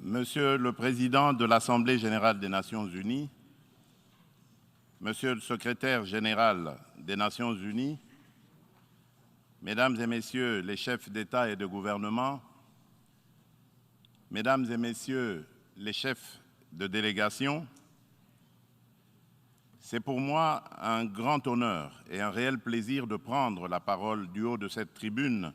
Monsieur le Président de l'Assemblée générale des Nations unies, Monsieur le Secrétaire général des Nations unies, Mesdames et Messieurs les chefs d'État et de gouvernement, Mesdames et Messieurs les chefs de délégation, c'est pour moi un grand honneur et un réel plaisir de prendre la parole du haut de cette tribune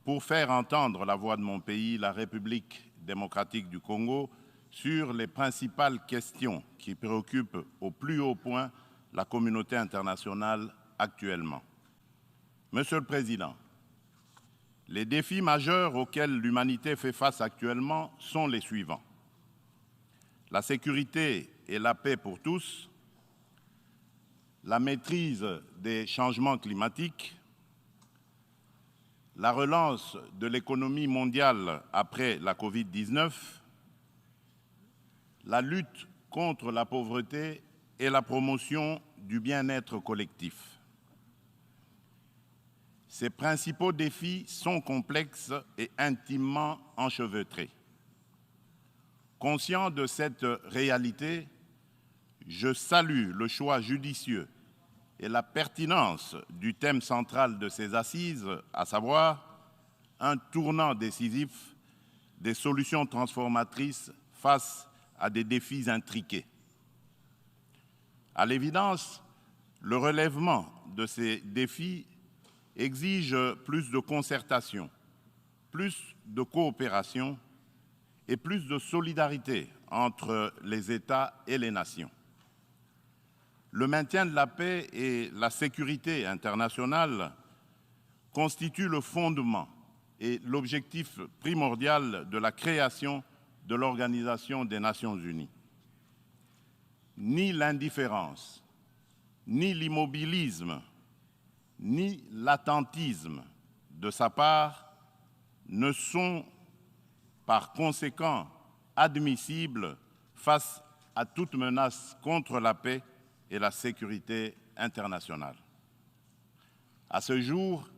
pour faire entendre la voix de mon pays, la République démocratique du Congo, sur les principales questions qui préoccupent au plus haut point la communauté internationale actuellement. Monsieur le Président, les défis majeurs auxquels l'humanité fait face actuellement sont les suivants. La sécurité et la paix pour tous, la maîtrise des changements climatiques, la relance de l'économie mondiale après la Covid-19, la lutte contre la pauvreté et la promotion du bien-être collectif. Ces principaux défis sont complexes et intimement enchevêtrés. Conscient de cette réalité, je salue le choix judicieux et la pertinence du thème central de ces assises, à savoir un tournant décisif des solutions transformatrices face à des défis intriqués. À l'évidence, le relèvement de ces défis exige plus de concertation, plus de coopération et plus de solidarité entre les États et les nations. Le maintien de la paix et la sécurité internationale constituent le fondement et l'objectif primordial de la création de l'Organisation des Nations unies. Ni l'indifférence, ni l'immobilisme, ni l'attentisme de sa part ne sont par conséquent admissibles face à toute menace contre la paix et la sécurité internationale. À ce jour,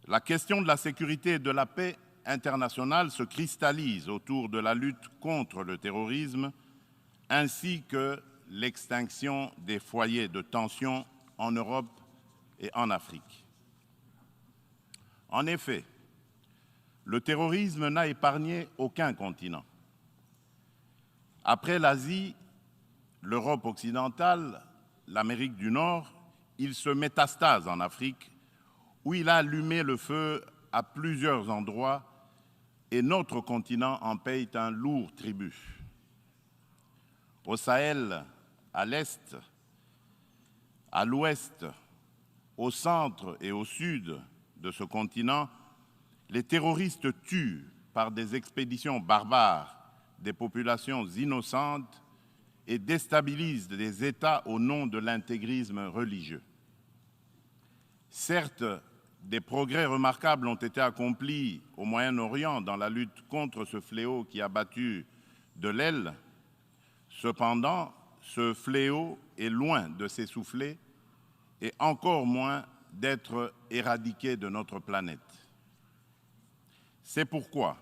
la question de la sécurité et de la paix internationale se cristallise autour de la lutte contre le terrorisme ainsi que l'extinction des foyers de tension en Europe et en Afrique. En effet, le terrorisme n'a épargné aucun continent. Après l'Asie, l'Europe occidentale, l'Amérique du Nord, il se métastase en Afrique, où il a allumé le feu à plusieurs endroits et notre continent en paye un lourd tribut. Au Sahel, à l'Est, à l'Ouest, au centre et au sud de ce continent, les terroristes tuent par des expéditions barbares des populations innocentes et déstabilisent des États au nom de l'intégrisme religieux. Certes, des progrès remarquables ont été accomplis au Moyen-Orient dans la lutte contre ce fléau qui a battu de l'aile. Cependant, ce fléau est loin de s'essouffler et encore moins d'être éradiqué de notre planète. C'est pourquoi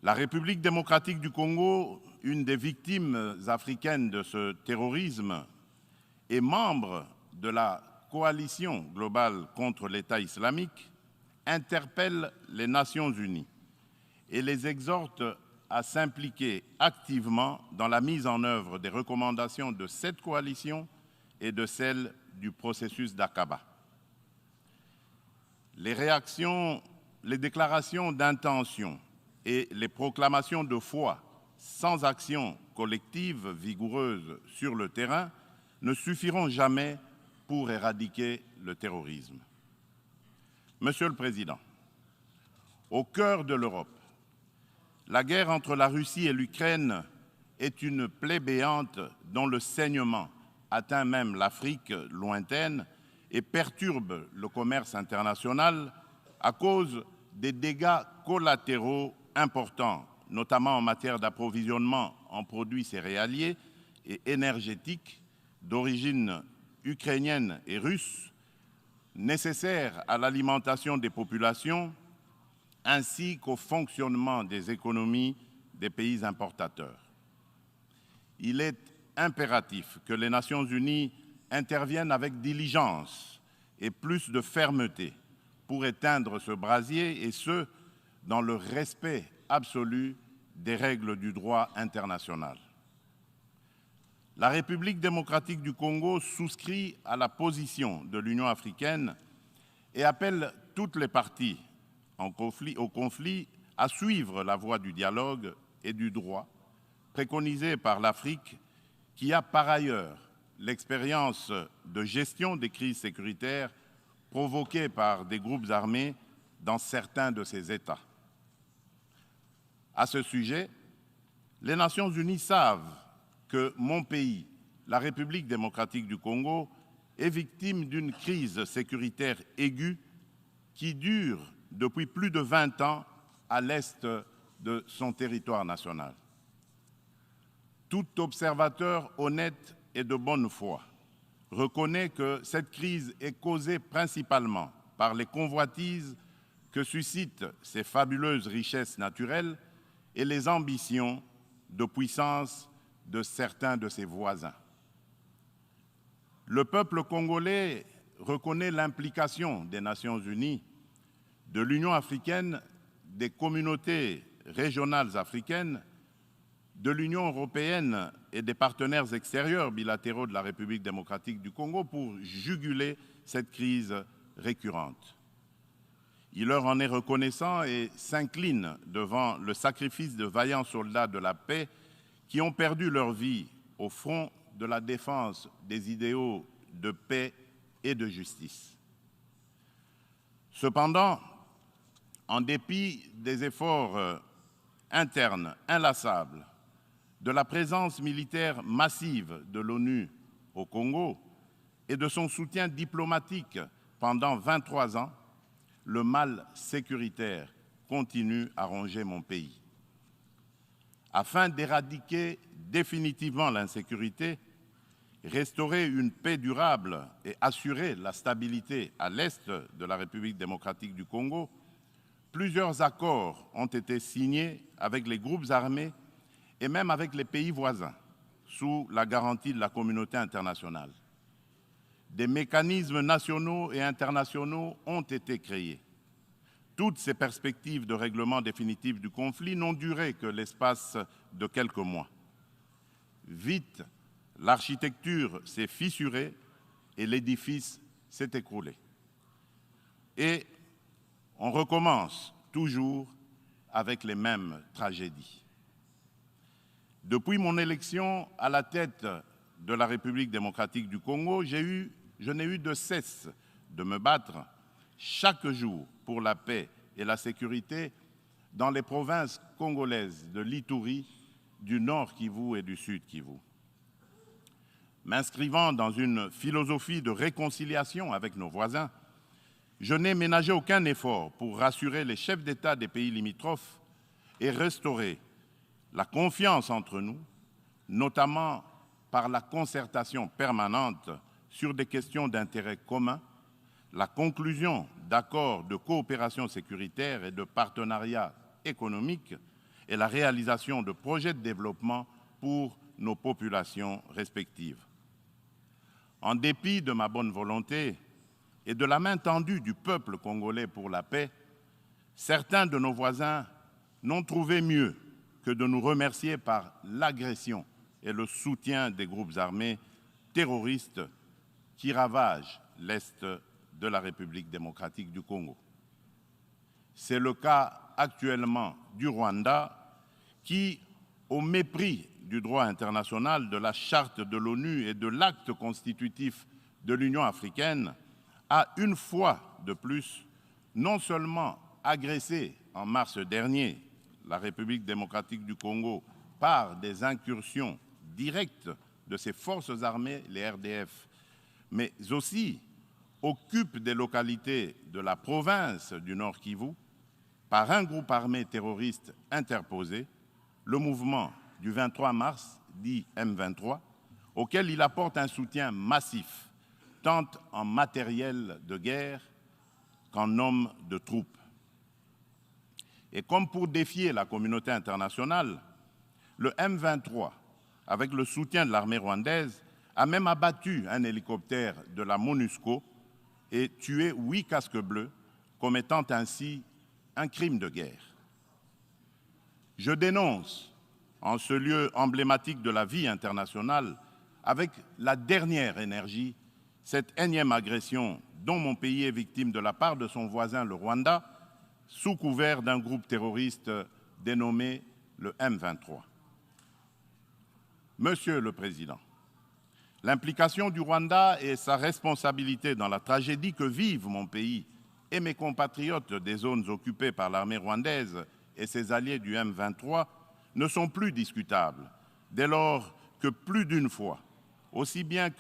la République démocratique du Congo, une des victimes africaines de ce terrorisme, est membre de la coalition globale contre l'État islamique, interpelle les Nations unies et les exhorte à s'impliquer activement dans la mise en œuvre des recommandations de cette coalition et de celles du processus d'Aqaba. Les déclarations d'intention et les proclamations de foi sans action collective vigoureuse sur le terrain ne suffiront jamais pour éradiquer le terrorisme. Monsieur le Président, au cœur de l'Europe, la guerre entre la Russie et l'Ukraine est une plaie béante dont le saignement atteint même l'Afrique lointaine et perturbe le commerce international à cause des dégâts collatéraux importants, notamment en matière d'approvisionnement en produits céréaliers et énergétiques d'origine ukrainienne et russe, nécessaires à l'alimentation des populations, ainsi qu'au fonctionnement des économies des pays importateurs. Il est impératif que les Nations unies interviennent avec diligence et plus de fermeté pour éteindre ce brasier, et ce, dans le respect absolu des règles du droit international. La République démocratique du Congo souscrit à la position de l'Union africaine et appelle toutes les parties au conflit à suivre la voie du dialogue et du droit préconisée par l'Afrique, qui a par ailleurs l'expérience de gestion des crises sécuritaires provoquées par des groupes armés dans certains de ses États. À ce sujet, les Nations unies savent que mon pays, la République démocratique du Congo, est victime d'une crise sécuritaire aiguë qui dure depuis plus de 20 ans à l'est de son territoire national. Tout observateur honnête et de bonne foi reconnaît que cette crise est causée principalement par les convoitises que suscitent ces fabuleuses richesses naturelles et les ambitions de puissance de certains de ses voisins. Le peuple congolais reconnaît l'implication des Nations unies, de l'Union africaine, des communautés régionales africaines, de l'Union européenne et des partenaires extérieurs bilatéraux de la République démocratique du Congo pour juguler cette crise récurrente. Il leur en est reconnaissant et s'incline devant le sacrifice de vaillants soldats de la paix qui ont perdu leur vie au front de la défense des idéaux de paix et de justice. Cependant, en dépit des efforts internes inlassables, de la présence militaire massive de l'ONU au Congo et de son soutien diplomatique pendant 23 ans, le mal sécuritaire continue à ronger mon pays. Afin d'éradiquer définitivement l'insécurité, restaurer une paix durable et assurer la stabilité à l'est de la République démocratique du Congo, plusieurs accords ont été signés avec les groupes armés et même avec les pays voisins, sous la garantie de la communauté internationale. Des mécanismes nationaux et internationaux ont été créés. Toutes ces perspectives de règlement définitif du conflit n'ont duré que l'espace de quelques mois. Vite, l'architecture s'est fissurée et l'édifice s'est écroulé. Et on recommence toujours avec les mêmes tragédies. Depuis mon élection à la tête de la République démocratique du Congo, je n'ai eu de cesse de me battre chaque jour pour la paix et la sécurité dans les provinces congolaises de l'Ituri, du Nord Kivu et du Sud Kivu. M'inscrivant dans une philosophie de réconciliation avec nos voisins, je n'ai ménagé aucun effort pour rassurer les chefs d'État des pays limitrophes et restaurer la confiance entre nous, notamment par la concertation permanente sur des questions d'intérêt commun, la conclusion d'accords de coopération sécuritaire et de partenariat économique et la réalisation de projets de développement pour nos populations respectives. En dépit de ma bonne volonté et de la main tendue du peuple congolais pour la paix, certains de nos voisins n'ont trouvé mieux que de nous remercier par l'agression et le soutien des groupes armés terroristes qui ravagent l'Est de la République démocratique du Congo. C'est le cas actuellement du Rwanda qui, au mépris du droit international, de la charte de l'ONU et de l'acte constitutif de l'Union africaine, a une fois de plus non seulement agressé en mars dernier la République démocratique du Congo par des incursions directes de ses forces armées, les RDF, mais aussi occupe des localités de la province du Nord Kivu par un groupe armé terroriste interposé, le mouvement du 23 mars, dit M23, auquel il apporte un soutien massif, tant en matériel de guerre qu'en hommes de troupes. Et comme pour défier la communauté internationale, Le M23, avec le soutien de l'armée rwandaise, a même abattu un hélicoptère de la MONUSCO et tué 8 casques bleus, commettant ainsi un crime de guerre. Je dénonce, en ce lieu emblématique de la vie internationale, avec la dernière énergie, cette énième agression dont mon pays est victime de la part de son voisin le Rwanda, sous couvert d'un groupe terroriste dénommé le M23. Monsieur le Président, l'implication du Rwanda et sa responsabilité dans la tragédie que vivent mon pays et mes compatriotes des zones occupées par l'armée rwandaise et ses alliés du M23 ne sont plus discutables, dès lors que plus d'une fois, aussi bien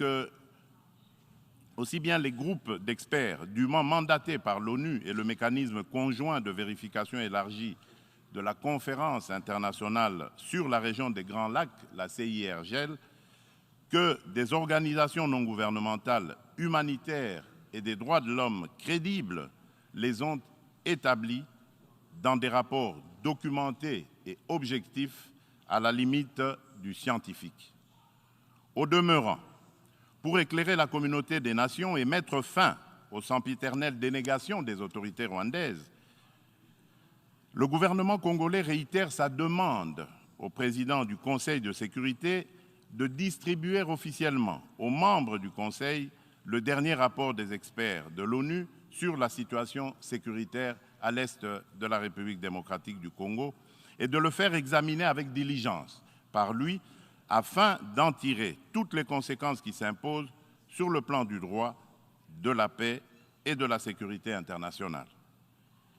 les groupes d'experts dûment mandatés par l'ONU et le mécanisme conjoint de vérification élargie de la Conférence internationale sur la région des Grands Lacs, la CIRGL, que des organisations non gouvernementales, humanitaires et des droits de l'homme crédibles les ont établis dans des rapports documentés et objectifs à la limite du scientifique. Au demeurant, pour éclairer la communauté des nations et mettre fin aux sempiternelles dénégations des autorités rwandaises, le gouvernement congolais réitère sa demande au président du Conseil de sécurité de distribuer officiellement aux membres du Conseil le dernier rapport des experts de l'ONU sur la situation sécuritaire à l'est de la République démocratique du Congo et de le faire examiner avec diligence par lui afin d'en tirer toutes les conséquences qui s'imposent sur le plan du droit, de la paix et de la sécurité internationale.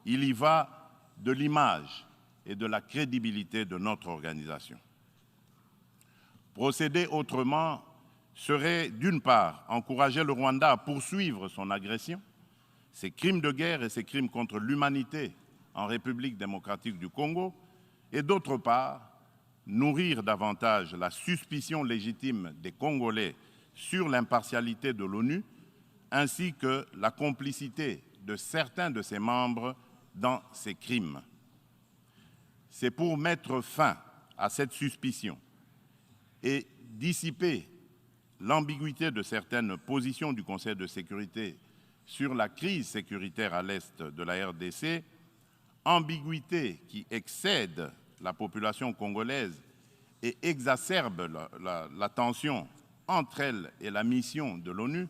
Il y va de l'image et de la crédibilité de notre organisation. Procéder autrement serait, d'une part, encourager le Rwanda à poursuivre son agression, ses crimes de guerre et ses crimes contre l'humanité en République démocratique du Congo, et d'autre part, nourrir davantage la suspicion légitime des Congolais sur l'impartialité de l'ONU, ainsi que la complicité de certains de ses membres dans ces crimes. C'est pour mettre fin à cette suspicion et dissiper l'ambiguïté de certaines positions du Conseil de sécurité sur la crise sécuritaire à l'est de la RDC, ambiguïté qui excède la population congolaise et exacerbe la tension entre elle et la mission de l'ONU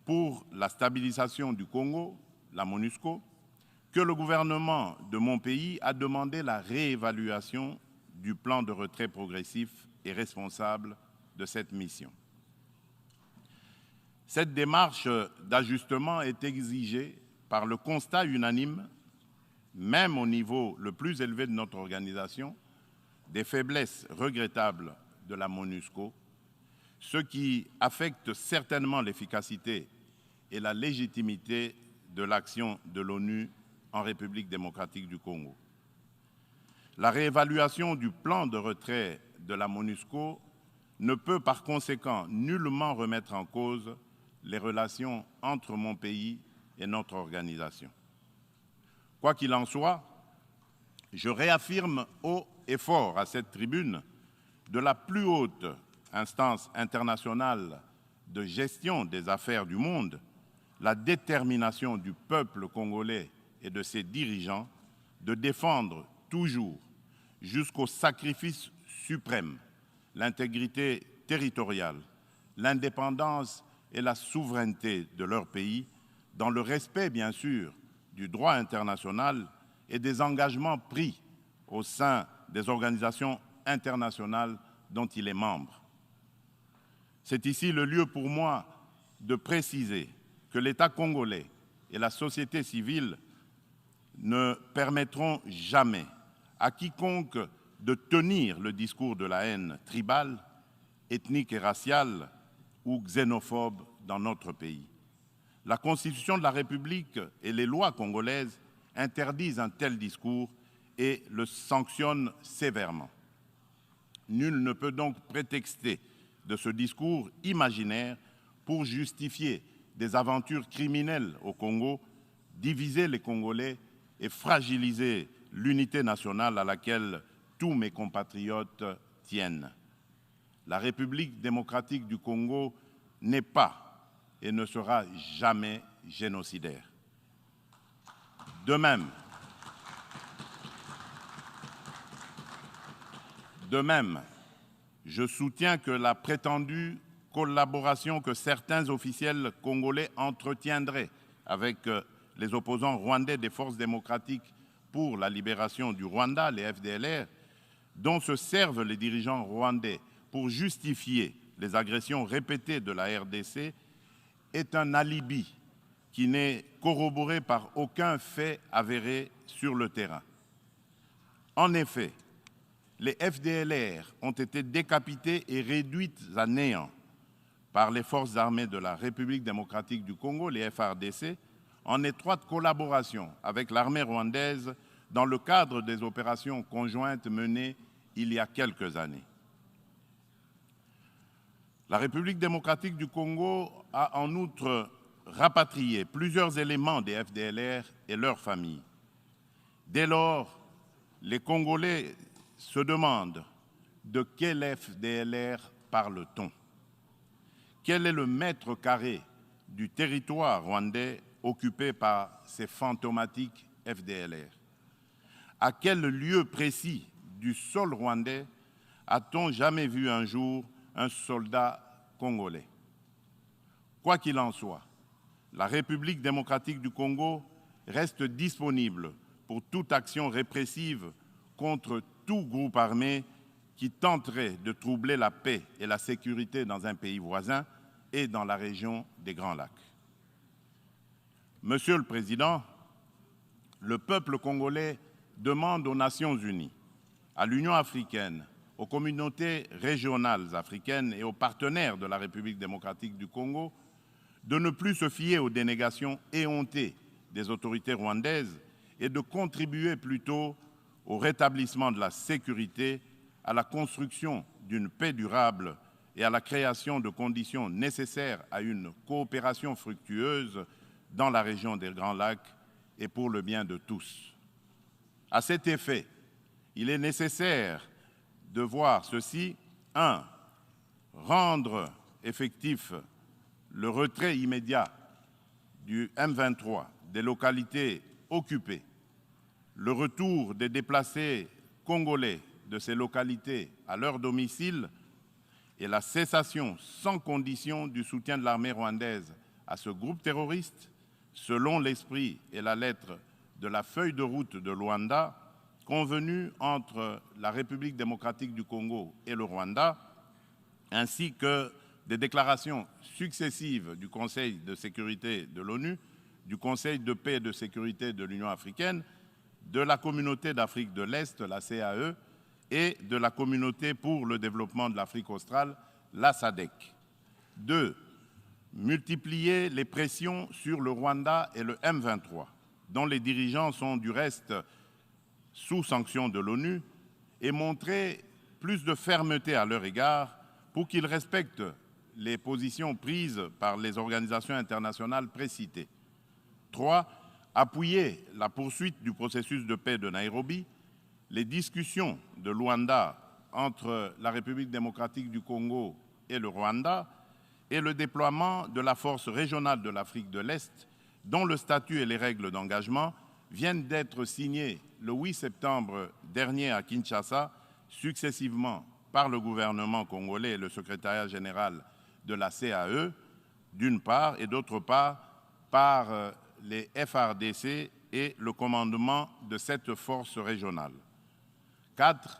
pour la stabilisation du Congo, la MONUSCO, que le gouvernement de mon pays a demandé la réévaluation du plan de retrait progressif et responsable de cette mission. Cette démarche d'ajustement est exigée par le constat unanime, même au niveau le plus élevé de notre organisation, des faiblesses regrettables de la MONUSCO, ce qui affecte certainement l'efficacité et la légitimité de l'action de l'ONU en République démocratique du Congo. La réévaluation du plan de retrait de la MONUSCO ne peut par conséquent nullement remettre en cause les relations entre mon pays et notre organisation. Quoi qu'il en soit, je réaffirme haut et fort à cette tribune de la plus haute instance internationale de gestion des affaires du monde la détermination du peuple congolais et de ses dirigeants de défendre toujours, jusqu'au sacrifice suprême, l'intégrité territoriale, l'indépendance et la souveraineté de leur pays, dans le respect, bien sûr, du droit international et des engagements pris au sein des organisations internationales dont il est membre. C'est ici le lieu pour moi de préciser que l'État congolais et la société civile ne permettront jamais à quiconque de tenir le discours de la haine tribale, ethnique et raciale ou xénophobe dans notre pays. La Constitution de la République et les lois congolaises interdisent un tel discours et le sanctionnent sévèrement. Nul ne peut donc prétexter de ce discours imaginaire pour justifier des aventures criminelles au Congo, diviser les Congolais et fragiliser l'unité nationale à laquelle tous mes compatriotes tiennent. La République démocratique du Congo n'est pas et ne sera jamais génocidaire. De même, je soutiens que la prétendue collaboration que certains officiels congolais entretiendraient avec les opposants rwandais des forces démocratiques pour la libération du Rwanda, les FDLR, dont se servent les dirigeants rwandais pour justifier les agressions répétées de la RDC, est un alibi qui n'est corroboré par aucun fait avéré sur le terrain. En effet, les FDLR ont été décapités et réduites à néant par les forces armées de la République démocratique du Congo, les FARDC, en étroite collaboration avec l'armée rwandaise dans le cadre des opérations conjointes menées il y a quelques années. La République démocratique du Congo a en outre rapatrié plusieurs éléments des FDLR et leurs familles. Dès lors, les Congolais se demandent de quel FDLR parle-t-on? Quel est le mètre carré du territoire rwandais occupé par ces fantomatiques FDLR? À quel lieu précis du sol rwandais a-t-on jamais vu un jour un soldat congolais? Quoi qu'il en soit, la République démocratique du Congo reste disponible pour toute action répressive contre tout groupe armé qui tenterait de troubler la paix et la sécurité dans un pays voisin et dans la région des Grands Lacs. Monsieur le Président, le peuple congolais demande aux Nations unies, à l'Union africaine, aux communautés régionales africaines et aux partenaires de la République démocratique du Congo de ne plus se fier aux dénégations éhontées des autorités rwandaises et de contribuer plutôt au rétablissement de la sécurité, à la construction d'une paix durable et à la création de conditions nécessaires à une coopération fructueuse dans la région des Grands Lacs et pour le bien de tous. À cet effet, il est nécessaire de voir ceci. 1. Rendre effectif le retrait immédiat du M23 des localités occupées, le retour des déplacés congolais de ces localités à leur domicile et la cessation sans condition du soutien de l'armée rwandaise à ce groupe terroriste, selon l'esprit et la lettre de la feuille de route de Luanda, convenue entre la République démocratique du Congo et le Rwanda, ainsi que des déclarations successives du Conseil de sécurité de l'ONU, du Conseil de paix et de sécurité de l'Union africaine, de la Communauté d'Afrique de l'Est, la CAE, et de la Communauté pour le développement de l'Afrique australe, la SADC. 2. Multiplier les pressions sur le Rwanda et le M23, dont les dirigeants sont du reste sous sanction de l'ONU, et montrer plus de fermeté à leur égard pour qu'ils respectent les positions prises par les organisations internationales précitées. 3. Appuyer la poursuite du processus de paix de Nairobi, les discussions de Luanda entre la République démocratique du Congo et le Rwanda et le déploiement de la force régionale de l'Afrique de l'Est, dont le statut et les règles d'engagement viennent d'être signés le 8 septembre dernier à Kinshasa, successivement par le gouvernement congolais et le secrétariat général de la CAE, d'une part, et d'autre part, par les FARDC et le commandement de cette force régionale. 4.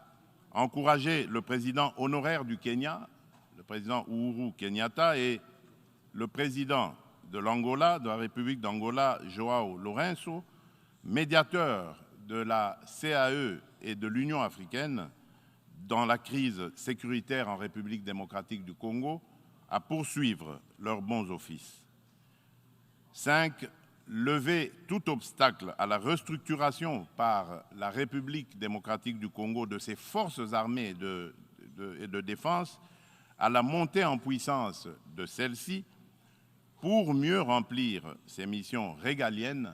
Encourager le président honoraire du Kenya, le président Uhuru Kenyatta, et le président de l'Angola, de la République d'Angola, João Lourenço, médiateur de la CAE et de l'Union africaine dans la crise sécuritaire en République démocratique du Congo, à poursuivre leurs bons offices. 5. Lever tout obstacle à la restructuration par la République démocratique du Congo de ses forces armées et de défense, à la montée en puissance de celles-ci pour mieux remplir ses missions régaliennes,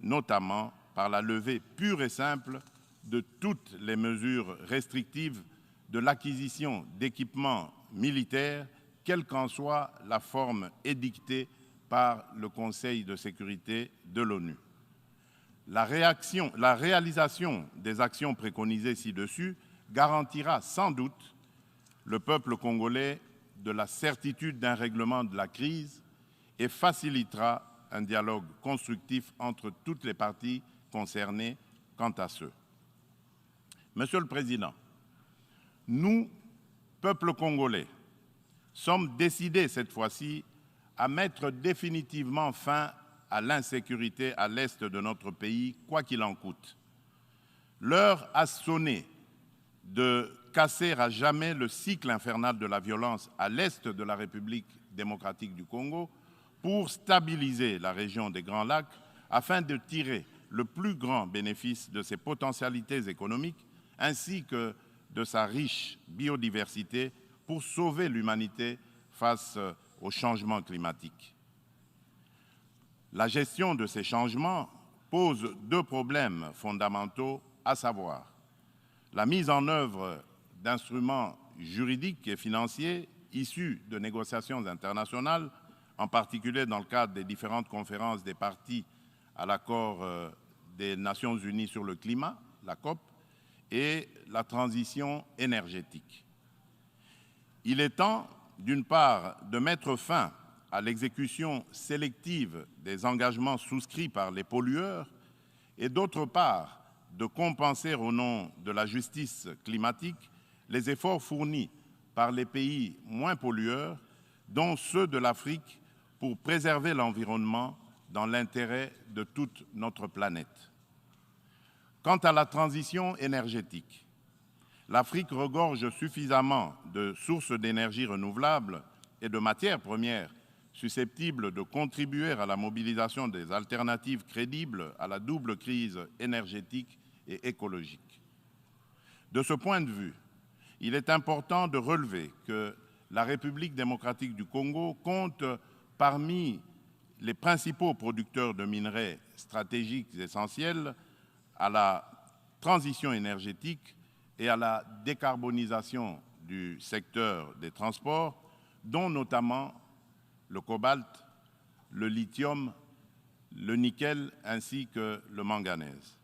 notamment par la levée pure et simple de toutes les mesures restrictives de l'acquisition d'équipements militaires, quelle qu'en soit la forme édictée par le Conseil de sécurité de l'ONU. La réalisation des actions préconisées ci-dessus garantira sans doute le peuple congolais de la certitude d'un règlement de la crise et facilitera un dialogue constructif entre toutes les parties concernées quant à ce. Monsieur le Président, nous, peuple congolais, sommes décidés cette fois-ci à mettre définitivement fin à l'insécurité à l'est de notre pays, quoi qu'il en coûte. L'heure a sonné de casser à jamais le cycle infernal de la violence à l'est de la République démocratique du Congo pour stabiliser la région des Grands Lacs afin de tirer le plus grand bénéfice de ses potentialités économiques ainsi que de sa riche biodiversité pour sauver l'humanité face au changement climatique. La gestion de ces changements pose deux problèmes fondamentaux, à savoir la mise en œuvre d'instruments juridiques et financiers issus de négociations internationales, en particulier dans le cadre des différentes conférences des parties à l'accord des Nations Unies sur le climat, la COP, et la transition énergétique. Il est temps, d'une part, de mettre fin à l'exécution sélective des engagements souscrits par les pollueurs et d'autre part, de compenser au nom de la justice climatique les efforts fournis par les pays moins pollueurs, dont ceux de l'Afrique, pour préserver l'environnement dans l'intérêt de toute notre planète. Quant à la transition énergétique, l'Afrique regorge suffisamment de sources d'énergie renouvelables et de matières premières susceptibles de contribuer à la mobilisation des alternatives crédibles à la double crise énergétique et écologique. De ce point de vue, il est important de relever que la République démocratique du Congo compte parmi les principaux producteurs de minerais stratégiques essentiels à la transition énergétique et à la décarbonisation du secteur des transports, dont notamment le cobalt, le lithium, le nickel ainsi que le manganèse.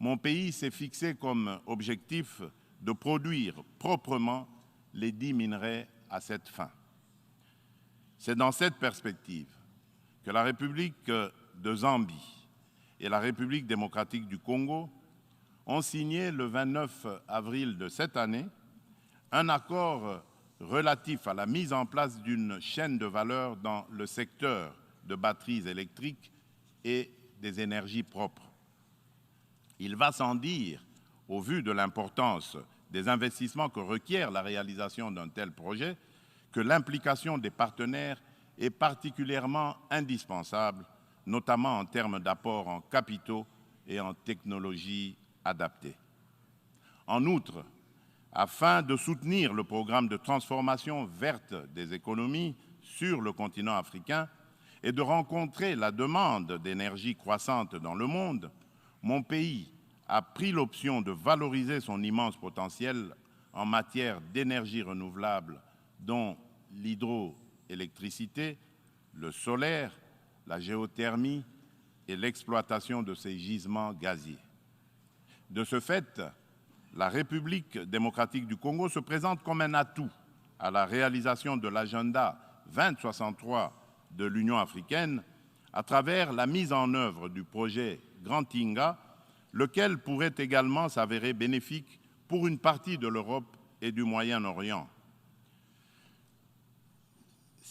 Mon pays s'est fixé comme objectif de produire proprement les 10 minerais à cette fin. C'est dans cette perspective que la République de Zambie et la République démocratique du Congo ont signé le 29 avril de cette année un accord relatif à la mise en place d'une chaîne de valeur dans le secteur de batteries électriques et des énergies propres. Il va sans dire, au vu de l'importance des investissements que requiert la réalisation d'un tel projet, que l'implication des partenaires est particulièrement indispensable, notamment en termes d'apport en capitaux et en technologies adaptées. En outre, afin de soutenir le programme de transformation verte des économies sur le continent africain et de rencontrer la demande d'énergie croissante dans le monde, mon pays a pris l'option de valoriser son immense potentiel en matière d'énergie renouvelable, dont l'hydroélectricité, le solaire, la géothermie et l'exploitation de ces gisements gaziers. De ce fait, la République démocratique du Congo se présente comme un atout à la réalisation de l'agenda 2063 de l'Union africaine à travers la mise en œuvre du projet Grand Inga, lequel pourrait également s'avérer bénéfique pour une partie de l'Europe et du Moyen-Orient.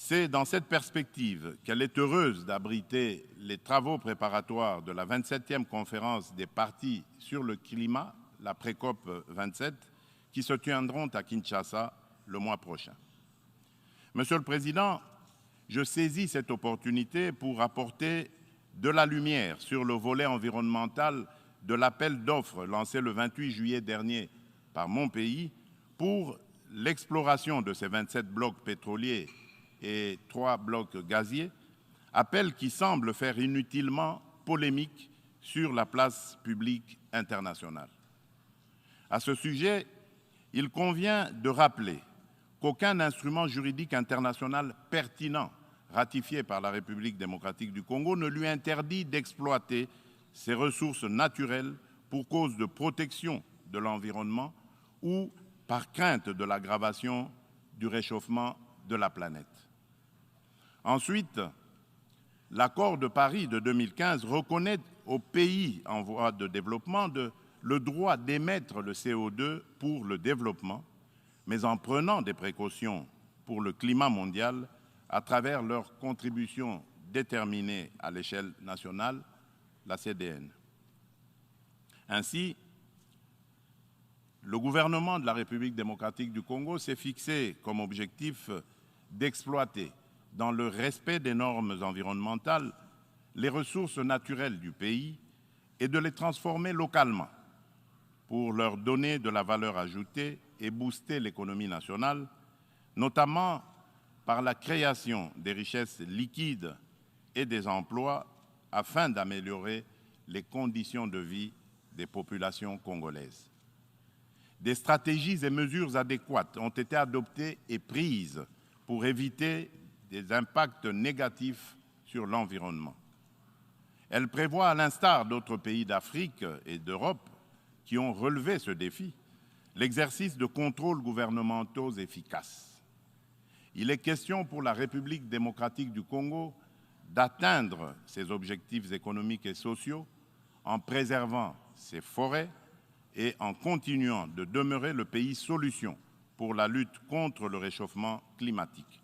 C'est dans cette perspective qu'elle est heureuse d'abriter les travaux préparatoires de la 27e conférence des parties sur le climat, la pré-COP 27, qui se tiendront à Kinshasa le mois prochain. Monsieur le Président, je saisis cette opportunité pour apporter de la lumière sur le volet environnemental de l'appel d'offres lancé le 28 juillet dernier par mon pays pour l'exploration de ces 27 blocs pétroliers et 3 blocs gaziers, appel qui semble faire inutilement polémique sur la place publique internationale. À ce sujet, il convient de rappeler qu'aucun instrument juridique international pertinent ratifié par la République démocratique du Congo ne lui interdit d'exploiter ses ressources naturelles pour cause de protection de l'environnement ou par crainte de l'aggravation du réchauffement de la planète. Ensuite, l'accord de Paris de 2015 reconnaît aux pays en voie de développement le droit d'émettre le CO2 pour le développement, mais en prenant des précautions pour le climat mondial à travers leur contribution déterminée à l'échelle nationale, la CDN. Ainsi, le gouvernement de la République démocratique du Congo s'est fixé comme objectif d'exploiter, dans le respect des normes environnementales, les ressources naturelles du pays et de les transformer localement pour leur donner de la valeur ajoutée et booster l'économie nationale, notamment par la création des richesses liquides et des emplois afin d'améliorer les conditions de vie des populations congolaises. Des stratégies et mesures adéquates ont été adoptées et prises pour éviter des impacts négatifs sur l'environnement. Elles prévoient, à l'instar d'autres pays d'Afrique et d'Europe qui ont relevé ce défi, l'exercice de contrôles gouvernementaux efficaces. Il est question pour la République démocratique du Congo d'atteindre ses objectifs économiques et sociaux en préservant ses forêts et en continuant de demeurer le pays solution pour la lutte contre le réchauffement climatique.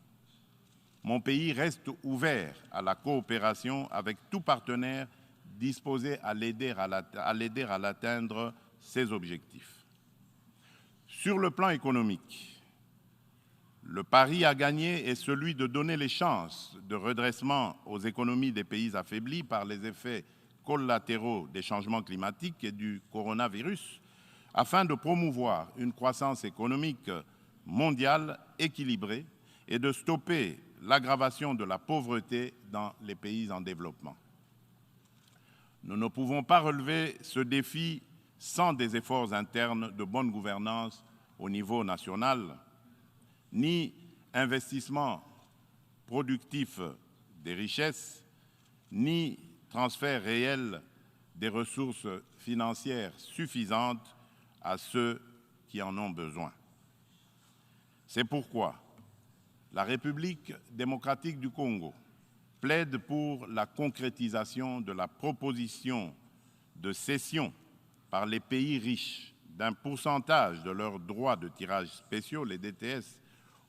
Mon pays reste ouvert à la coopération avec tout partenaire disposé à l'aider à l'atteindre ses objectifs. Sur le plan économique, le pari à gagner est celui de donner les chances de redressement aux économies des pays affaiblis par les effets collatéraux des changements climatiques et du coronavirus, afin de promouvoir une croissance économique mondiale équilibrée et de stopper l'aggravation de la pauvreté dans les pays en développement. Nous ne pouvons pas relever ce défi sans des efforts internes de bonne gouvernance au niveau national, ni investissement productif des richesses, ni transfert réel des ressources financières suffisantes à ceux qui en ont besoin. C'est pourquoi la République démocratique du Congo plaide pour la concrétisation de la proposition de cession par les pays riches d'un pourcentage de leurs droits de tirage spéciaux, les DTS,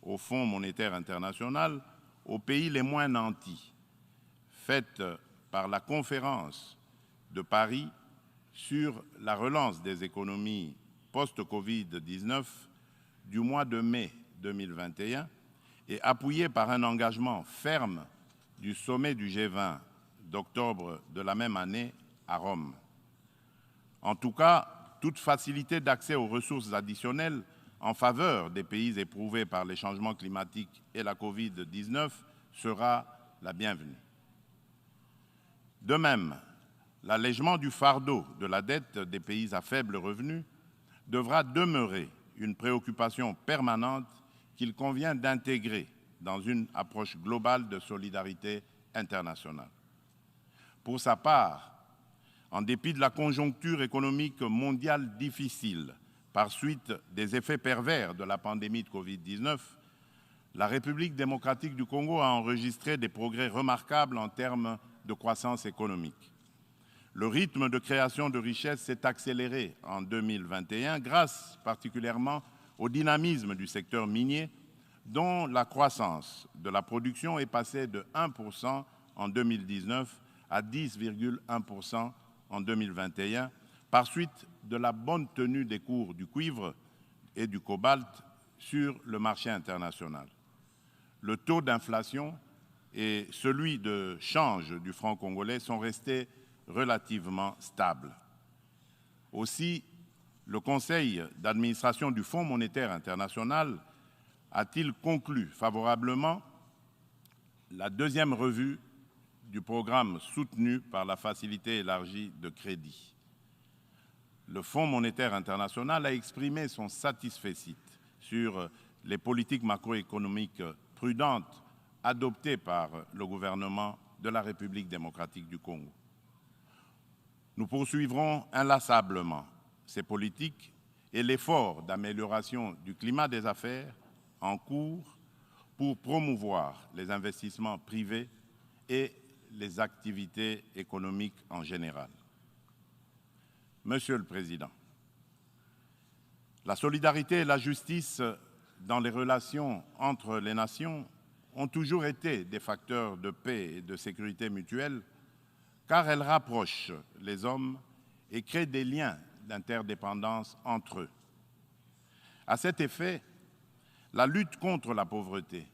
au Fonds monétaire international, aux pays les moins nantis, faite par la conférence de Paris sur la relance des économies post-Covid-19 du mois de mai 2021 et appuyée par un engagement ferme du sommet du G20 d'octobre de la même année à Rome. En tout cas, toute facilité d'accès aux ressources additionnelles en faveur des pays éprouvés par les changements climatiques et la Covid-19 sera la bienvenue. De même, l'allègement du fardeau de la dette des pays à faible revenu devra demeurer une préoccupation permanente qu'il convient d'intégrer dans une approche globale de solidarité internationale. Pour sa part, en dépit de la conjoncture économique mondiale difficile par suite des effets pervers de la pandémie de Covid-19, la République démocratique du Congo a enregistré des progrès remarquables en termes de croissance économique. Le rythme de création de richesses s'est accéléré en 2021 grâce particulièrement au dynamisme du secteur minier dont la croissance de la production est passée de 1% en 2019 à 10,1% en 2021 par suite de la bonne tenue des cours du cuivre et du cobalt sur le marché international. Le taux d'inflation et celui de change du franc congolais sont restés relativement stables. Aussi, le Conseil d'administration du Fonds monétaire international a-t-il conclu favorablement la deuxième revue du programme soutenu par la facilité élargie de crédit. Le Fonds monétaire international a exprimé son satisfecit sur les politiques macroéconomiques prudentes adoptées par le gouvernement de la République démocratique du Congo. Nous poursuivrons inlassablement ces politiques et l'effort d'amélioration du climat des affaires en cours pour promouvoir les investissements privés et les activités économiques en général. Monsieur le Président, la solidarité et la justice dans les relations entre les nations ont toujours été des facteurs de paix et de sécurité mutuelle, car elles rapprochent les hommes et créent des liens d'interdépendance entre eux. À cet effet, la lutte contre la pauvreté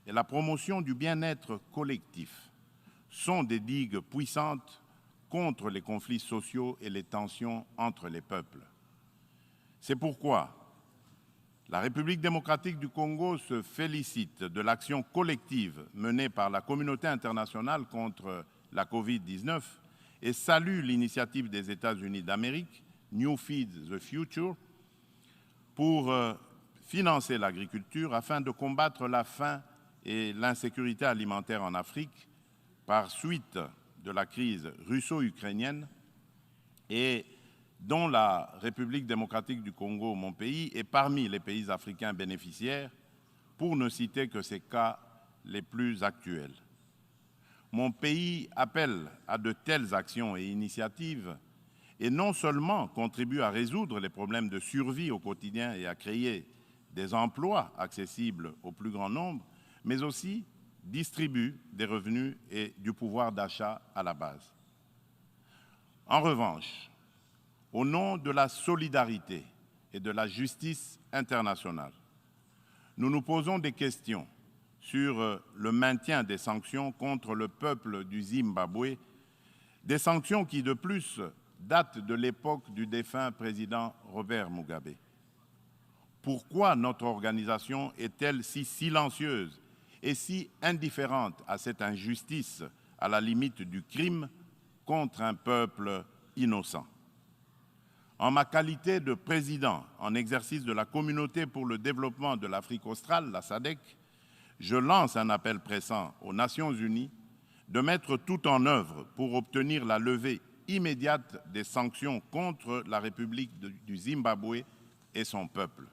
et la promotion du bien-être collectif sont des digues puissantes contre les conflits sociaux et les tensions entre les peuples. C'est pourquoi la République démocratique du Congo se félicite de l'action collective menée par la communauté internationale contre la Covid-19 et salue l'initiative des États-Unis d'Amérique, New Feed the Future, pour financer l'agriculture afin de combattre la faim et l'insécurité alimentaire en Afrique par suite de la crise russo-ukrainienne et dont la République démocratique du Congo, mon pays, est parmi les pays africains bénéficiaires, pour ne citer que ces cas les plus actuels. Mon pays appelle à de telles actions et initiatives et non seulement contribue à résoudre les problèmes de survie au quotidien et à créer des emplois accessibles au plus grand nombre, mais aussi distribue des revenus et du pouvoir d'achat à la base. En revanche, au nom de la solidarité et de la justice internationale, nous nous posons des questions sur le maintien des sanctions contre le peuple du Zimbabwe, des sanctions qui, de plus, datent de l'époque du défunt président Robert Mugabe. Pourquoi notre organisation est-elle si silencieuse et si indifférente à cette injustice à la limite du crime contre un peuple innocent? En ma qualité de président en exercice de la Communauté pour le développement de l'Afrique australe, la SADC, je lance un appel pressant aux Nations unies de mettre tout en œuvre pour obtenir la levée immédiate des sanctions contre la République du Zimbabwe et son peuple.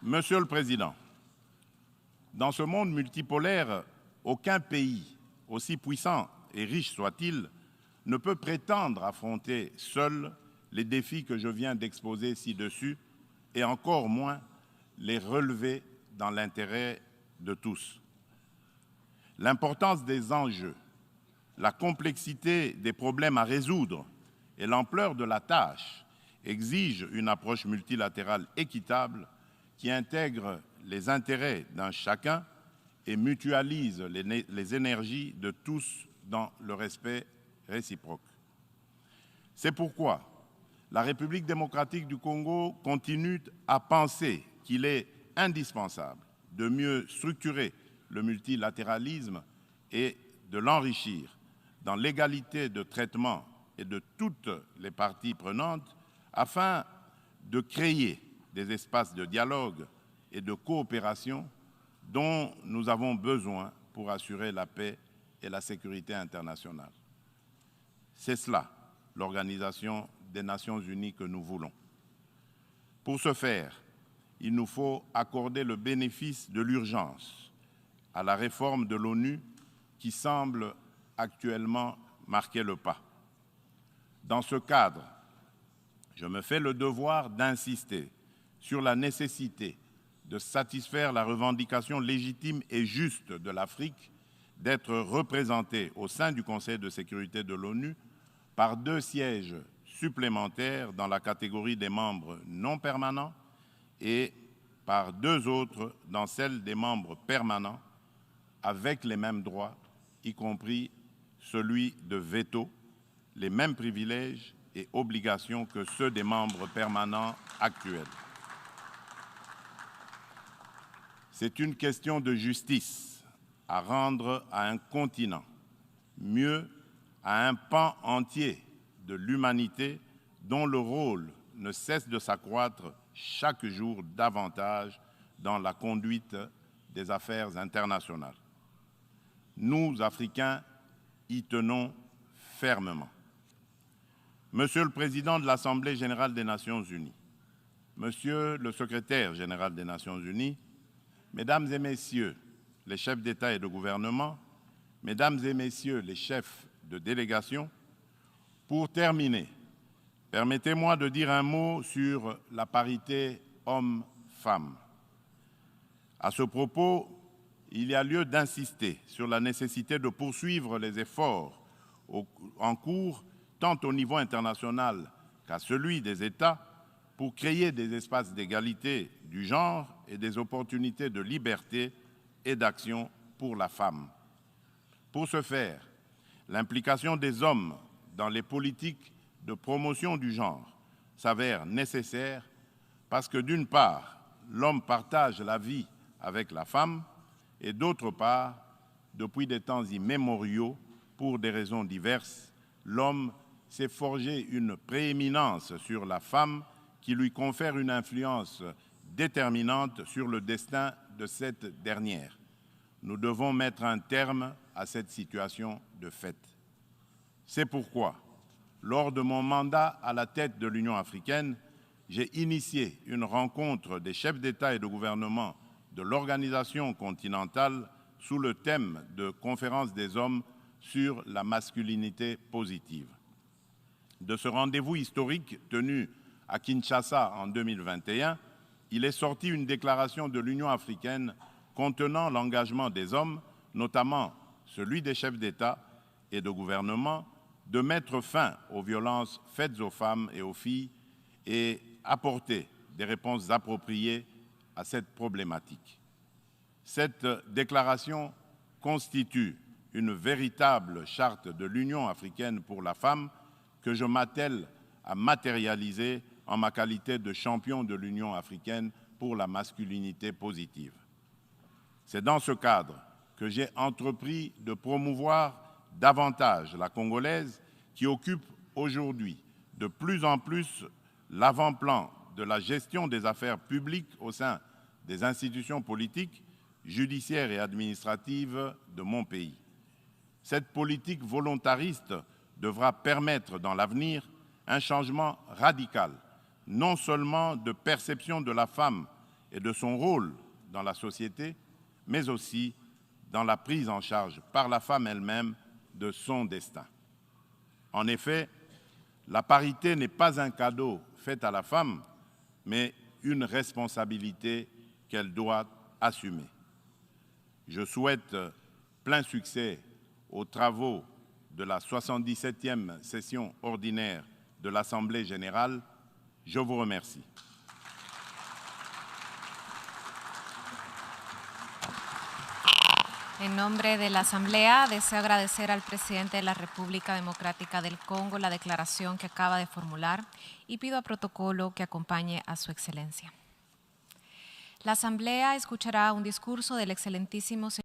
Monsieur le Président, dans ce monde multipolaire, aucun pays, aussi puissant et riche soit-il, ne peut prétendre affronter seul les défis que je viens d'exposer ci-dessus, et encore moins les relever dans l'intérêt de tous. L'importance des enjeux, la complexité des problèmes à résoudre et l'ampleur de la tâche exigent une approche multilatérale équitable qui intègre les intérêts d'un chacun et mutualise les énergies de tous dans le respect réciproque. C'est pourquoi la République démocratique du Congo continue à penser qu'il est indispensable de mieux structurer le multilatéralisme et de l'enrichir dans l'égalité de traitement et de toutes les parties prenantes afin de créer des espaces de dialogue et de coopération dont nous avons besoin pour assurer la paix et la sécurité internationale. C'est cela, l'Organisation des Nations Unies que nous voulons. Pour ce faire, il nous faut accorder le bénéfice de l'urgence à la réforme de l'ONU qui semble actuellement marquer le pas. Dans ce cadre, je me fais le devoir d'insister sur la nécessité de satisfaire la revendication légitime et juste de l'Afrique d'être représentée au sein du Conseil de sécurité de l'ONU par 2 sièges supplémentaires dans la catégorie des membres non permanents et par 2 autres dans celle des membres permanents avec les mêmes droits, y compris celui de veto, les mêmes privilèges et obligations que ceux des membres permanents actuels. C'est une question de justice à rendre à un continent, mieux à un pan entier de l'humanité dont le rôle ne cesse de s'accroître chaque jour davantage dans la conduite des affaires internationales. Nous, Africains, y tenons fermement. Monsieur le Président de l'Assemblée générale des Nations unies, Monsieur le Secrétaire général des Nations unies, Mesdames et Messieurs les chefs d'État et de gouvernement, Mesdames et Messieurs les chefs de délégation, pour terminer, permettez-moi de dire un mot sur la parité homme-femme. À ce propos, il y a lieu d'insister sur la nécessité de poursuivre les efforts en cours, tant au niveau international qu'à celui des États, pour créer des espaces d'égalité du genre et des opportunités de liberté et d'action pour la femme. Pour ce faire, l'implication des hommes dans les politiques de promotion du genre s'avère nécessaire parce que d'une part, l'homme partage la vie avec la femme et d'autre part, depuis des temps immémoriaux, pour des raisons diverses, l'homme s'est forgé une prééminence sur la femme qui lui confère une influence déterminante sur le destin de cette dernière. Nous devons mettre un terme à cette situation de fait. C'est pourquoi, lors de mon mandat à la tête de l'Union africaine, j'ai initié une rencontre des chefs d'État et de gouvernement de l'organisation continentale sous le thème de Conférence des hommes sur la masculinité positive. De ce rendez-vous historique tenu à Kinshasa en 2021, il est sorti une déclaration de l'Union africaine contenant l'engagement des hommes, notamment celui des chefs d'État et de gouvernement, de mettre fin aux violences faites aux femmes et aux filles et apporter des réponses appropriées à cette problématique. Cette déclaration constitue une véritable charte de l'Union africaine pour la femme que je m'attelle à matérialiser en ma qualité de champion de l'Union africaine pour la masculinité positive. C'est dans ce cadre que j'ai entrepris de promouvoir davantage la Congolaise qui occupe aujourd'hui de plus en plus l'avant-plan de la gestion des affaires publiques au sein des institutions politiques, judiciaires et administratives de mon pays. Cette politique volontariste devra permettre dans l'avenir un changement radical, non seulement de perception de la femme et de son rôle dans la société, mais aussi dans la prise en charge par la femme elle-même de son destin. En effet, la parité n'est pas un cadeau fait à la femme, mais une responsabilité qu'elle doit assumer. Je souhaite plein succès aux travaux de la 77e session ordinaire de l'Assemblée générale. Je vous remercie. En nombre de la Asamblea, deseo agradecer al presidente de la República Democrática del Congo la declaración que acaba de formular y pido a protocolo que acompañe a su excelencia. La Asamblea escuchará un discurso del excelentísimo señor